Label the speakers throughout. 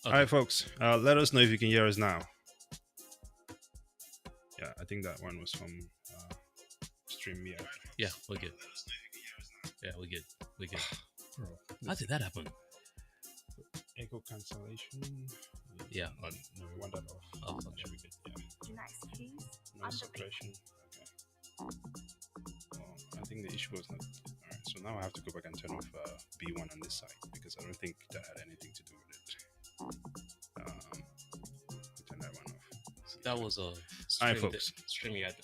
Speaker 1: All
Speaker 2: Okay.
Speaker 1: right, folks. Let us know if you can hear us now. Yeah, I think that one was from StreamYard.
Speaker 2: Yeah, we're good. Yeah, we're good. We're good.
Speaker 1: Bro,
Speaker 2: How did that happen?
Speaker 1: echo cancellation.
Speaker 2: Yeah.
Speaker 1: No, we want that off.
Speaker 2: Oh,
Speaker 1: That
Speaker 2: okay.
Speaker 1: should be good. Yeah. Noise suppression. Okay. Well, I think the issue was not. All right. So now I have to go back and turn off B1 on this side because I don't think that had anything to do with it. Turn that one off.
Speaker 2: That was a
Speaker 1: All right,
Speaker 2: stream.
Speaker 1: folks.
Speaker 2: Streaming at.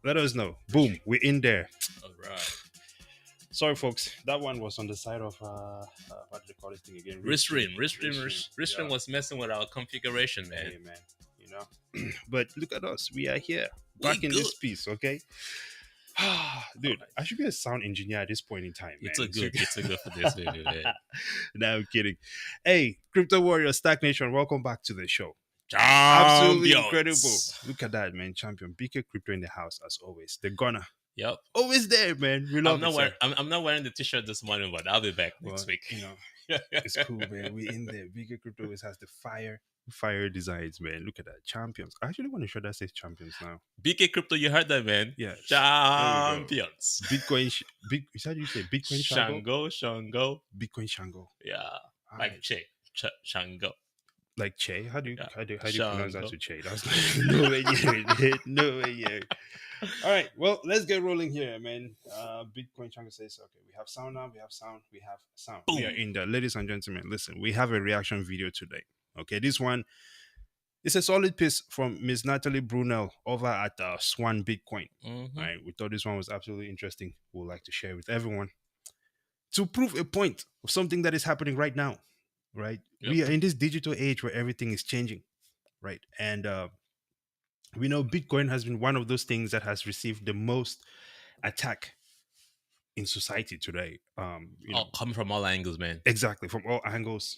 Speaker 1: Let us know. Boom, we're in there.
Speaker 2: All right.
Speaker 1: Sorry, folks. That one was on the side of what do they call this thing again?
Speaker 2: Restream
Speaker 1: Yeah.
Speaker 2: was messing with our configuration, man.
Speaker 1: Hey, man. You know. But look at us. We are here,
Speaker 2: We
Speaker 1: back in
Speaker 2: good.
Speaker 1: this piece. Okay. Dude, I should be a sound engineer at this point in time, man.
Speaker 2: It's a good for this video, man.
Speaker 1: No, I'm kidding. Hey, Crypto Warrior Stack Nation, welcome back to the show. Absolutely incredible. Look at that, man. Champion BK Crypto in the house as always. The gunner.
Speaker 2: Yep.
Speaker 1: Always there, man. We love it.
Speaker 2: I'm not wearing the t-shirt this morning, but I'll be back next week.
Speaker 1: You know, it's cool, man. We in there. BK Crypto always has the fire designs, man. Look at that. Champions. I actually want to show that says champions now.
Speaker 2: BK Crypto, you heard that, man?
Speaker 1: Yeah.
Speaker 2: Champions.
Speaker 1: Bitcoin. Is that you say? Bitcoin
Speaker 2: Shango.
Speaker 1: Bitcoin Shango.
Speaker 2: Yeah. Like Che. Shango.
Speaker 1: Like Che? How do you
Speaker 2: Shango.
Speaker 1: pronounce that to Che? That's no way near it. No way near it. All right, well, let's get rolling here, man. Bitcoin Shango says, okay, we have sound now. We have sound.
Speaker 2: Boom.
Speaker 1: We are in there. Ladies and gentlemen, listen, we have a reaction video today. Okay, this one is a solid piece from Miss Natalie Brunel over at Swan Bitcoin.
Speaker 2: Mm-hmm.
Speaker 1: All right, we thought this one was absolutely interesting. We'd like to share with everyone to prove a point of something that is happening right now. Right,
Speaker 2: Yep.
Speaker 1: We are in this digital age where everything is changing, right? And we know Bitcoin has been one of those things that has received the most attack in society today.
Speaker 2: Coming from all angles, man.
Speaker 1: Exactly, from all angles.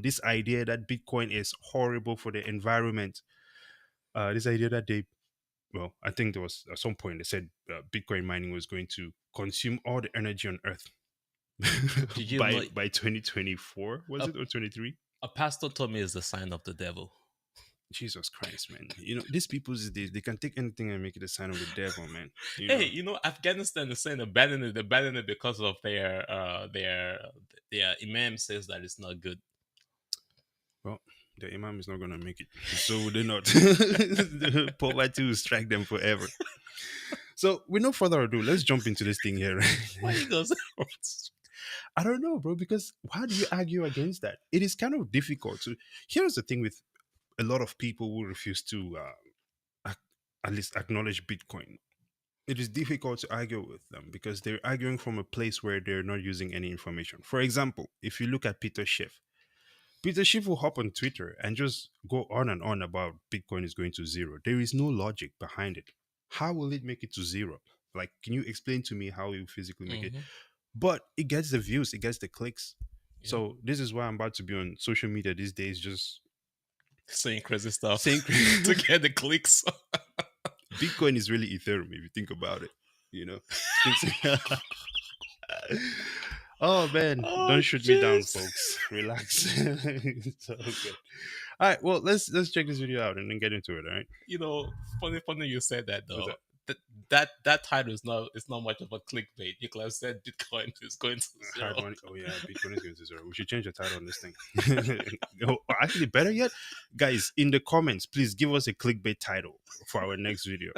Speaker 1: This idea that Bitcoin is horrible for the environment. This idea that I think there was at some point they said Bitcoin mining was going to consume all the energy on Earth by 2024, was it, or 23?
Speaker 2: A pastor told me it's the sign of the devil.
Speaker 1: Jesus Christ, man. These people these days, they can take anything and make it a sign of the devil, man.
Speaker 2: Afghanistan is saying abandon it because of their imam says that it's not good.
Speaker 1: Well, the imam is not going to make it. So would they not? Poverty will strike them forever. So, with no further ado, let's jump into this thing here.
Speaker 2: Why you go?
Speaker 1: I don't know, bro, because how do you argue against that? It is kind of difficult. So, here's the thing with a lot of people who refuse to at least acknowledge Bitcoin. It is difficult to argue with them because they're arguing from a place where they're not using any information. For example, if you look at Peter Schiff will hop on Twitter and just go on and on about Bitcoin is going to zero. There is no logic behind it. How will it make it to zero? Like, can you explain to me how you physically make it? But it gets the views, it gets the clicks. Yeah. So this is why I'm about to be on social media these days, just
Speaker 2: saying crazy stuff to get the clicks.
Speaker 1: Bitcoin is really Ethereum if you think about it, Oh man, don't shoot me down, folks. Relax. It's all good. All right, well, let's check this video out and then get into it. All right.
Speaker 2: Funny you said that though. That title is not much of a clickbait. You could have said Bitcoin is going to zero.
Speaker 1: Oh yeah, Bitcoin is going to zero. We should change the title on this thing. Actually, better yet, guys, in the comments, please give us a clickbait title for our next video.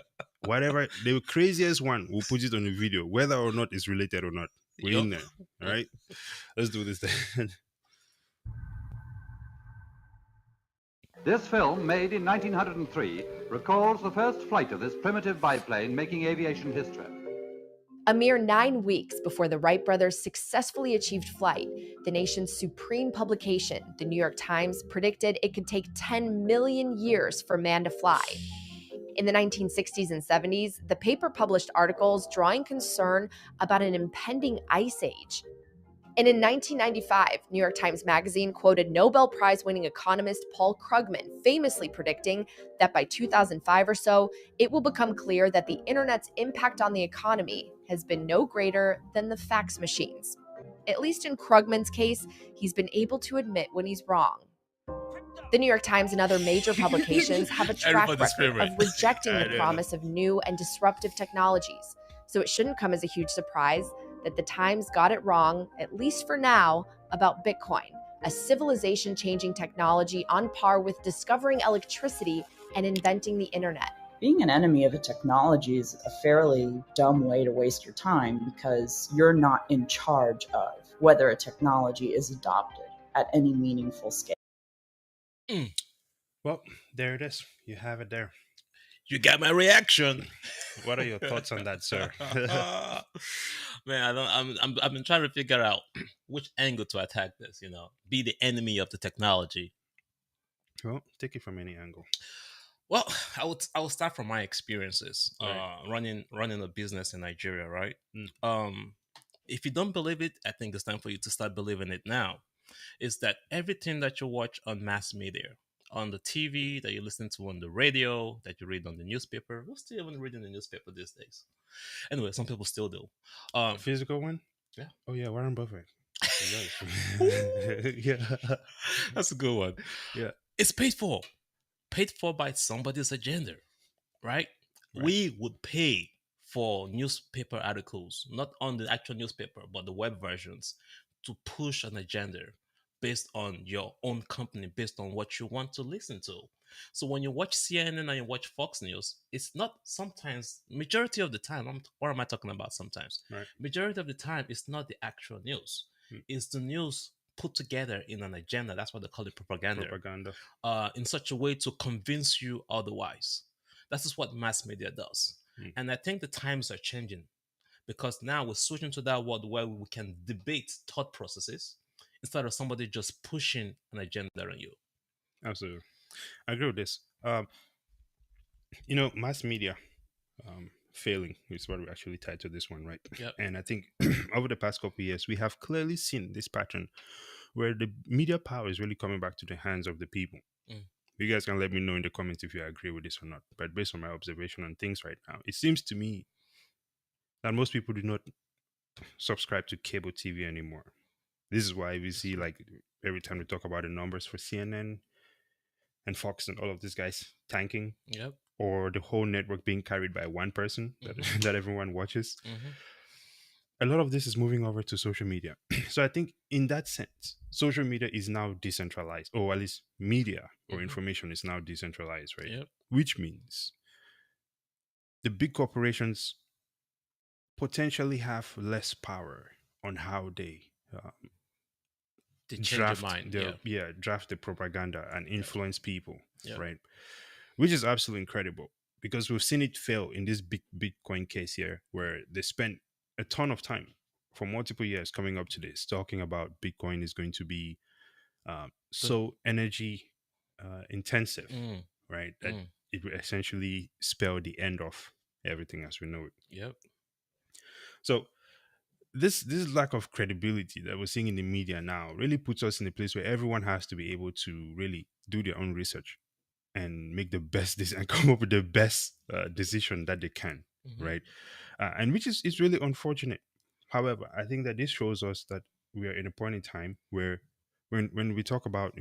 Speaker 1: Whatever the craziest one, we'll put it on the video, whether or not it's related or not. We're in there. All right, let's do this then.
Speaker 3: This film, made in 1903, recalls the first flight of this primitive biplane making aviation history.
Speaker 4: A mere 9 weeks before the Wright brothers successfully achieved flight, the nation's supreme publication, the New York Times, predicted it could take 10 million years for man to fly. In the 1960s and 70s, the paper published articles drawing concern about an impending ice age. And in 1995, New York Times Magazine quoted Nobel Prize-winning economist Paul Krugman, famously predicting that by 2005 or so, it will become clear that the internet's impact on the economy has been no greater than the fax machines. At least in Krugman's case, he's been able to admit when he's wrong. The New York Times and other major publications have a track
Speaker 2: Everybody's
Speaker 4: record
Speaker 2: favorite.
Speaker 4: of rejecting
Speaker 1: I
Speaker 4: the
Speaker 1: know.
Speaker 4: promise of new and disruptive technologies. So it shouldn't come as a huge surprise that the Times got it wrong, at least for now, about Bitcoin, a civilization-changing technology on par with discovering electricity and inventing the internet.
Speaker 5: Being an enemy of a technology is a fairly dumb way to waste your time because you're not in charge of whether a technology is adopted at any meaningful scale.
Speaker 1: Well, there it is. You have it there.
Speaker 2: You got my reaction.
Speaker 1: What are your thoughts on that, sir?
Speaker 2: Man, I've been trying to figure out which angle to attack this. Be the enemy of the technology.
Speaker 1: Well, take it from any angle.
Speaker 2: Well, I would start from my experiences
Speaker 1: Right.
Speaker 2: running a business in Nigeria, right? If you don't believe it, I think it's time for you to start believing it now. Is that everything that you watch on mass media, on the TV, that you listen to on the radio, that you read on the newspaper? Who's still even reading the newspaper these days? Anyway, some people still do.
Speaker 1: A physical one?
Speaker 2: Yeah.
Speaker 1: Oh yeah, Warren Buffett. Yeah.
Speaker 2: That's a good one.
Speaker 1: Yeah.
Speaker 2: It's paid for by somebody's agenda, right? We would pay for newspaper articles, not on the actual newspaper, but the web versions, to push an agenda based on your own company, based on what you want to listen to. So when you watch CNN and you watch Fox News, it's not sometimes, majority of the time, what am I talking about sometimes?
Speaker 1: Right.
Speaker 2: Majority of the time, it's not the actual news. It's the news put together in an agenda. That's what they call it, propaganda. In such a way to convince you otherwise. That is what mass media does. And I think the times are changing because now we're switching to that world where we can debate thought processes instead of somebody just pushing an agenda on you.
Speaker 1: Absolutely. I agree with this. Mass media failing is what we actually tied to this one, right?
Speaker 2: Yep.
Speaker 1: And I think over the past couple of years, we have clearly seen this pattern where the media power is really coming back to the hands of the people. You guys can let me know in the comments if you agree with this or not. But based on my observation on things right now, it seems to me that most people do not subscribe to cable TV anymore. This is why we see, like, every time we talk about the numbers for CNN and Fox and all of these guys tanking, or the whole network being carried by one person that everyone watches. A lot of this is moving over to social media. So I think in that sense, social media is now decentralized, or at least media or information is now decentralized, right? Which means the big corporations potentially have less power on how they draft draft the propaganda and influence people, right? Which is absolutely incredible because we've seen it fail in this big Bitcoin case here, where they spent a ton of time for multiple years coming up to this, talking about Bitcoin is going to be so energy intensive, right? That it will essentially spell the end of everything as we know it. So this lack of credibility that we're seeing in the media now really puts us in a place where everyone has to be able to really do their own research and make the best decision and come up with the best decision that they can, right? And which is really unfortunate. However, I think that this shows us that we are in a point in time where when we talk about,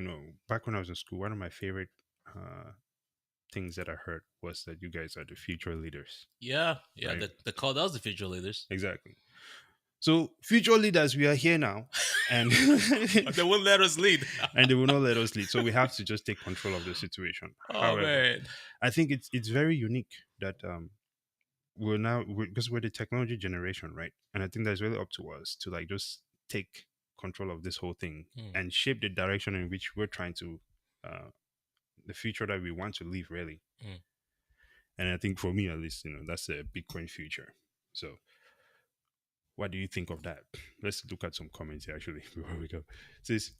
Speaker 1: back when I was in school, one of my favorite things that I heard was that you guys are the future leaders.
Speaker 2: Yeah.
Speaker 1: Right?
Speaker 2: They called us the future leaders.
Speaker 1: Exactly. So future leaders, we are here now, and
Speaker 2: they won't let us lead,
Speaker 1: and they will not let us lead. So we have to just take control of the situation. However,
Speaker 2: man.
Speaker 1: I think it's very unique that because we're the technology generation, right? And I think that's really up to us to just take control of this whole thing and shape the direction in which we're trying to, the future that we want to live, really. And I think for me, at least, that's a Bitcoin future. So what do you think of that? Let's look at some comments here, actually, before we go. It says,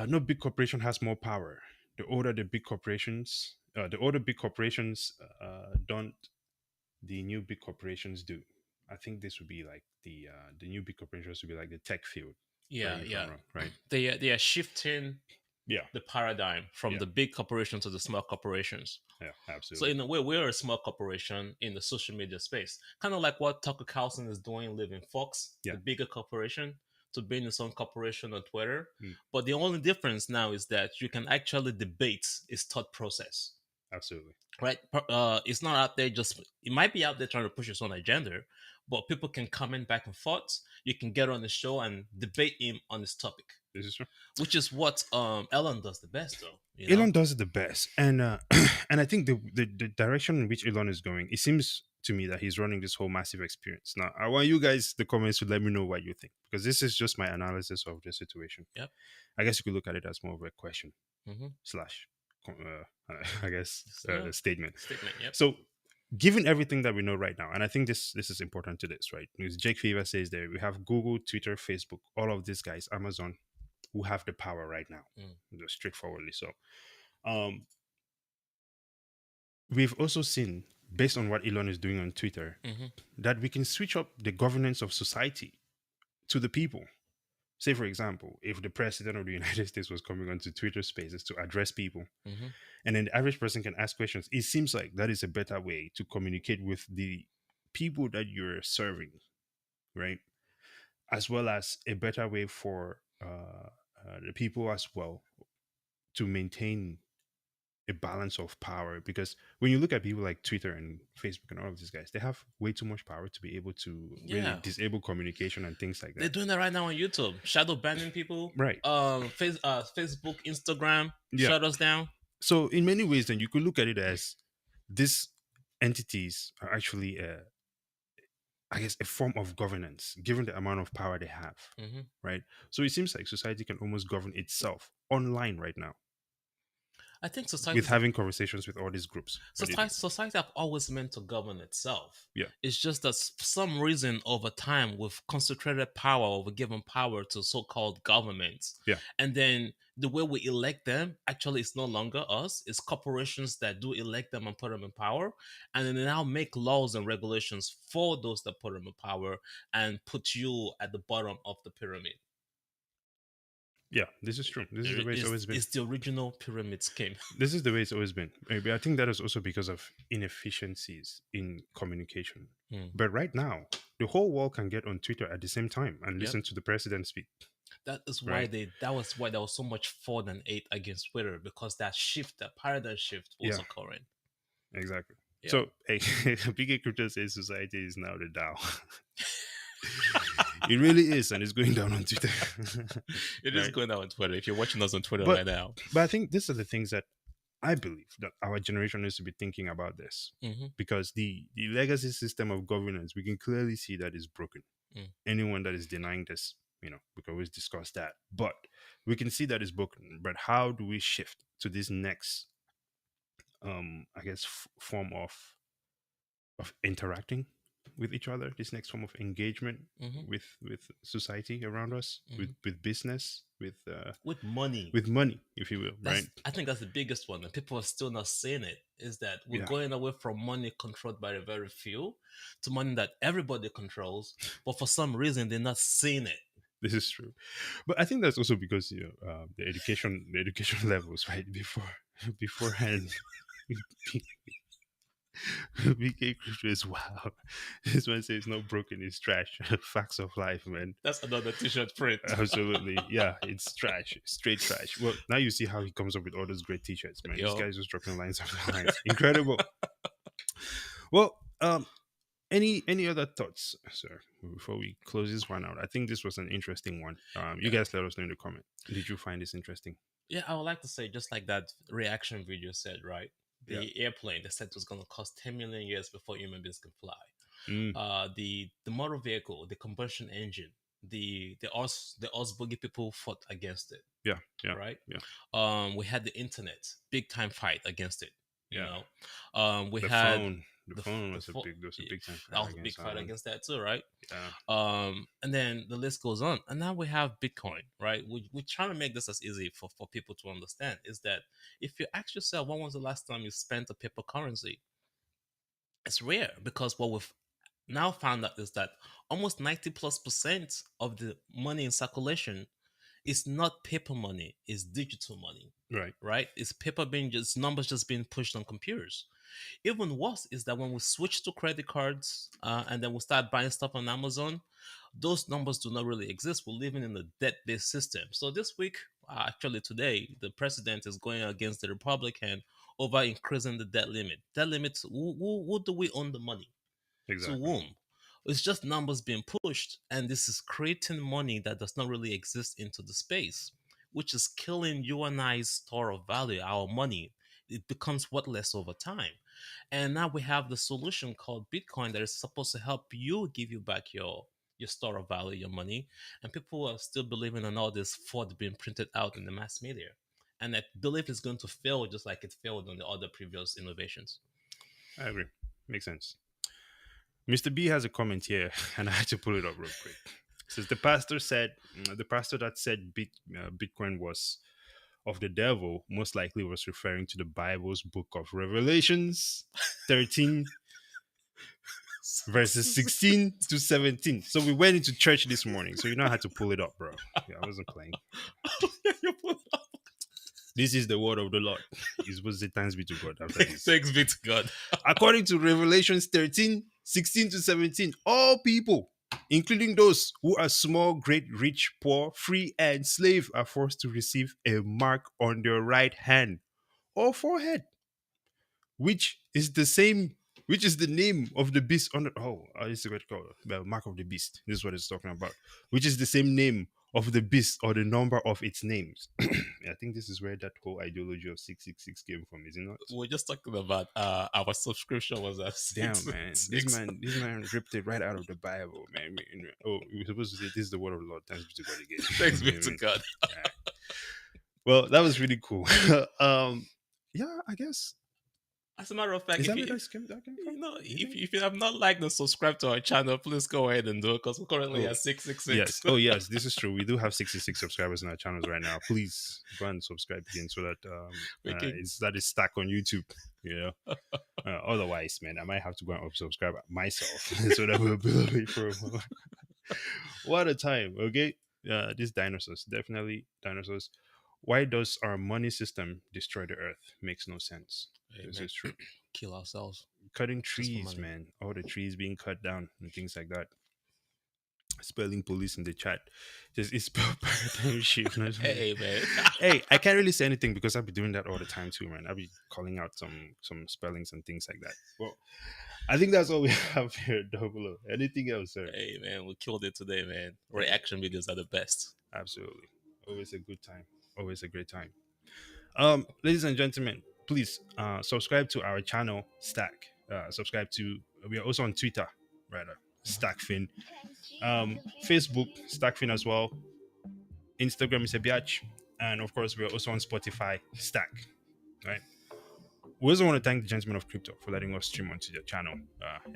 Speaker 1: no big corporation has more power. The older big corporations don't the new big corporations do. I think this would be like the new big corporations would be like the tech field. Right.
Speaker 2: They are shifting the paradigm from
Speaker 1: Yeah.
Speaker 2: the big corporations to the small corporations.
Speaker 1: Yeah,
Speaker 2: So
Speaker 1: absolutely.
Speaker 2: in a way, we're a small corporation in the social media space, kind of like what Tucker Carlson is doing, leaving Fox,
Speaker 1: Yeah.
Speaker 2: the bigger corporation, to build its own corporation on Twitter.
Speaker 1: Mm.
Speaker 2: But the only difference now is that you can actually debate its thought process,
Speaker 1: Absolutely.
Speaker 2: right? It's not out there just, it might be out there trying to push its own agenda, but people can comment back and forth. You can get on the show and debate him on this topic,
Speaker 1: This is true.
Speaker 2: which is what Elon does the best, though.
Speaker 1: Elon does it the best, and and I think the direction in which Elon is going, it seems to me that he's running this whole massive experience. Now, I want you guys, the comments, to let me know what you think, because this is just my analysis of the situation.
Speaker 2: Yep.
Speaker 1: I guess you could look at it as more of a question
Speaker 2: Mm-hmm.
Speaker 1: slash, I guess,
Speaker 2: Yeah.
Speaker 1: statement.
Speaker 2: Statement. Yep.
Speaker 1: So, given everything that we know right now, and I think this is important to this, right? Because Jake Fever says there we have Google, Twitter, Facebook, all of these guys, Amazon, who have the power right now, just straightforwardly. So, we've also seen, based on what Elon is doing on Twitter,
Speaker 2: Mhm.
Speaker 1: that we can switch up the governance of society to the people. Say, for example, if the president of the United States was coming onto Twitter Spaces to address people,
Speaker 2: Mhm.
Speaker 1: and then the average person can ask questions, it seems like that is a better way to communicate with the people that you're serving, right? As well as a better way for the people as well to maintain a balance of power. Because when you look at people like Twitter and Facebook and all of these guys, they have way too much power to be able to really
Speaker 2: Yeah.
Speaker 1: disable communication and things like
Speaker 2: They're
Speaker 1: that.
Speaker 2: doing that right now on YouTube, shadow banning people.
Speaker 1: Right.
Speaker 2: Facebook, Instagram,
Speaker 1: Yeah.
Speaker 2: shut us down.
Speaker 1: So in many ways, then you could look at it as these entities are actually, I guess, a form of governance, given the amount of power they have,
Speaker 2: Mm-hmm.
Speaker 1: right? So it seems like society can almost govern itself online right now
Speaker 2: I think society
Speaker 1: with having conversations with all these groups. What do you think?
Speaker 2: society have always meant to govern itself.
Speaker 1: Yeah.
Speaker 2: It's just that for some reason over time we've concentrated power over given power to so-called governments.
Speaker 1: Yeah.
Speaker 2: And then the way we elect them actually is no longer us. It's corporations that do elect them and put them in power. And then they now make laws and regulations for those that put them in power and put you at the bottom of the pyramid.
Speaker 1: Yeah, this is true. This is the way it's always been.
Speaker 2: It's the original pyramid scheme.
Speaker 1: This is the way it's always been. Maybe I think that is also because of inefficiencies in communication.
Speaker 2: Hmm.
Speaker 1: But right now, the whole world can get on Twitter at the same time and
Speaker 2: Yep.
Speaker 1: listen to the president speak.
Speaker 2: That is why
Speaker 1: Right.
Speaker 2: that was why there was so much 4-8 against Twitter, because that shift, that paradigm shift was
Speaker 1: Yeah.
Speaker 2: occurring.
Speaker 1: Exactly.
Speaker 2: Yeah.
Speaker 1: So, hey, PK Crypto says society is now the DAO. It really is, and it's going down on Twitter.
Speaker 2: It is
Speaker 1: Right.
Speaker 2: going out on Twitter. If you're watching us on Twitter
Speaker 1: But-
Speaker 2: right now.
Speaker 1: But I think these are the things that I believe that our generation needs to be thinking about this,
Speaker 2: Mhm.
Speaker 1: because the legacy system of governance, we can clearly see that is broken.
Speaker 2: Mm.
Speaker 1: Anyone that is denying this, we can always discuss that, but we can see that it's broken. But how do we shift to this next, I guess, form of interacting with each other, this next form of engagement
Speaker 2: Mhm.
Speaker 1: with society around us, with business, with
Speaker 2: Money.
Speaker 1: money, if you will,
Speaker 2: That's-
Speaker 1: right?
Speaker 2: I think that's the biggest one, and people are still not seeing it, is that we're
Speaker 1: Yeah.
Speaker 2: going away from money controlled by the very few to money that everybody controls, but for some reason they're not seeing it.
Speaker 1: This is true, but I think that's also because the education levels, right? Beforehand, BK Crypto is wow. This one says not broken, it's trash. Facts of life, man.
Speaker 2: That's another t-shirt print.
Speaker 1: Absolutely, yeah, it's trash, straight trash. Well, now you see how he comes up with all those great t-shirts, man.
Speaker 2: Yo.
Speaker 1: This guy's just dropping lines after lines. Incredible. Well, any other thoughts, sir, before we close this one out? I think this was an interesting one. You guys let us know in the comment. Did you find this interesting?
Speaker 2: Yeah, I would like to say, just like that reaction video said, right? The airplane, they said it was going to cost 10 million years before human beings can fly. The motor vehicle, the combustion engine, the Oz boogie people fought against it.
Speaker 1: Yeah,
Speaker 2: Right.
Speaker 1: yeah.
Speaker 2: We had the internet, big time fight against it. You
Speaker 1: Yeah.
Speaker 2: know, we
Speaker 1: The
Speaker 2: had
Speaker 1: phone. The phone was
Speaker 2: phone-
Speaker 1: a big time.
Speaker 2: that was a big fight against that too, right?
Speaker 1: Yeah.
Speaker 2: And then the list goes on, and now we have Bitcoin, right? We're trying to make this as easy for people to understand. Is that if you ask yourself, when was the last time you spent a paper currency? It's rare, because what we've now found out is that almost 90+% of the money in circulation is not paper money, it's digital money,
Speaker 1: Right.
Speaker 2: right? It's paper being just numbers just being pushed on computers. Even worse is that when we switch to credit cards and then we start buying stuff on Amazon, those numbers do not really exist. We're living in a debt-based system. So this week, actually today, the president is going against the Republican over increasing the debt limit. Debt limits, who do we own the money?
Speaker 1: Exactly.
Speaker 2: To whom? It's just numbers being pushed, and this is creating money that does not really exist into the space, which is killing you and I's store of value, our money. It becomes worthless over time. And now we have the solution called Bitcoin that is supposed to help you give you back your store of value, your money. And people are still believing in all this fraud being printed out in the mass media. And I believe it's going to fail just like it failed on the other previous innovations.
Speaker 1: I agree. Makes sense. Mr. B has a comment here, and I had to pull it up real quick. It says the pastor that said Bitcoin was of the devil most likely was referring to the Bible's book of Revelations 13 verses 16 to 17. So we went into church this morning, so you know I had to pull it up, bro. Yeah, I wasn't playing. This is the word of the Lord. It's supposed to say thanks be to God after this.
Speaker 2: Thanks be to God.
Speaker 1: According to Revelations 13, 16 to 17, all people, including those who are small, great, rich, poor, free, and slave, are forced to receive a mark on their right hand or forehead, which is the name of the beast on the this is what it's called, the mark of the beast. This is what it's talking about, which is the same name of the beast or the number of its names. I think this is where that whole ideology of 666 came from, is it not?
Speaker 2: We're just talking about our subscription was at
Speaker 1: Damn, man. This man ripped it right out of the Bible, man. Oh, we were supposed to say this is the word of the Lord. Thanks be to God again.
Speaker 2: Thanks be to God.
Speaker 1: Yeah. Well, that was really cool. Yeah, I guess.
Speaker 2: As a matter of fact,
Speaker 1: Is that
Speaker 2: if
Speaker 1: where
Speaker 2: you,
Speaker 1: that came from?
Speaker 2: you know, if you have not liked and subscribed to our channel, please go ahead and do it because we're currently
Speaker 1: Oh,
Speaker 2: at 666.
Speaker 1: Yes. Oh, yes. This is true. We do have 66 subscribers in our channels right now. Please go and subscribe again so that that is stuck on YouTube. You know. Otherwise, man, I might have to go and unsubscribe myself so that we'll be away for a while. What a time. Okay. These dinosaurs, definitely dinosaurs. Why does our money system destroy the earth? Makes no sense. This is true.
Speaker 2: Kill ourselves.
Speaker 1: Cutting
Speaker 2: for
Speaker 1: trees,
Speaker 2: money.
Speaker 1: man. All the trees being cut down and things like that. Spelling police in the chat. Just it's spell paradigm shift.
Speaker 2: Hey, man.
Speaker 1: Hey, I can't really say anything because I'll be doing that all the time too, man. I'll be calling out some spellings and things like that. Well, I think that's all we have here, Double O. Anything else, sir?
Speaker 2: Hey, man, we killed it today, man. Reaction videos are the best.
Speaker 1: Absolutely. Always a good time. Always a great time. Ladies and gentlemen, please subscribe to our channel, Stack. We are also on Twitter, rather, StackFin. Facebook, StackFin as well. Instagram is a biatch. And of course, we are also on Spotify, Stack. Right? We also want to thank the Gentlemen of Crypto for letting us stream onto their channel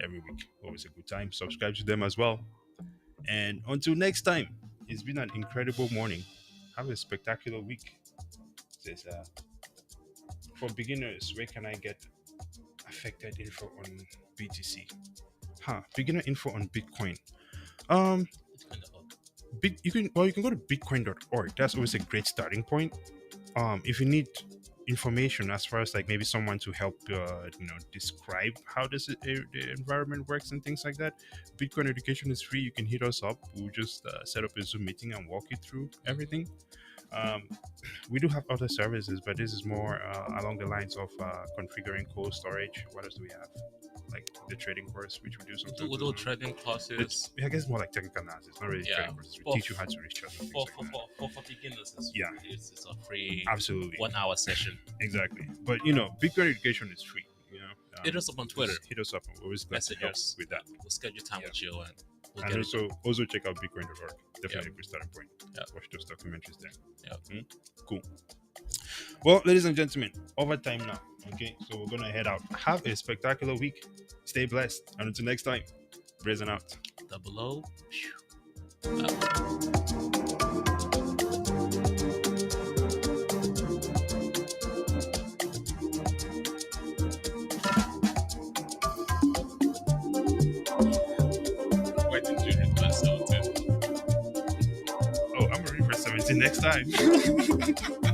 Speaker 1: every week. Always a good time. Subscribe to them as well. And until next time, it's been an incredible morning. Have a spectacular week. It says, for beginners, where can I get affected info on BTC? Beginner info on Bitcoin. You can go to bitcoin.org. That's always a great starting point. If you need information as far as like maybe someone to help describe how the environment works and things like that, Bitcoin education is free. You can hit us up. We'll just set up a Zoom meeting and walk you through everything. We do have other services, but this is more along the lines of configuring cold storage. What else do we have? Like the trading course, which we do sometimes.
Speaker 2: We do trading classes.
Speaker 1: I guess more like technical analysis, not really trading courses. We teach you how to reach out.
Speaker 2: For beginners, it's a free
Speaker 1: absolutely
Speaker 2: 1 hour session.
Speaker 1: Exactly. But Bitcoin education is free.
Speaker 2: Hit us up on Twitter.
Speaker 1: Hit us up. We're always glad to help with that.
Speaker 2: We'll schedule time with you and we'll
Speaker 1: and
Speaker 2: get
Speaker 1: also check out bitcoin.org. Definitely a good starting point. Watch those documentaries there. Cool. Well, ladies and gentlemen, overtime now. Okay, so we're gonna head out. Have a spectacular week. Stay blessed. And until next time, Brazen out.
Speaker 2: Double O. Why didn't you request 17?
Speaker 1: Oh, I'm ready for 17 next time.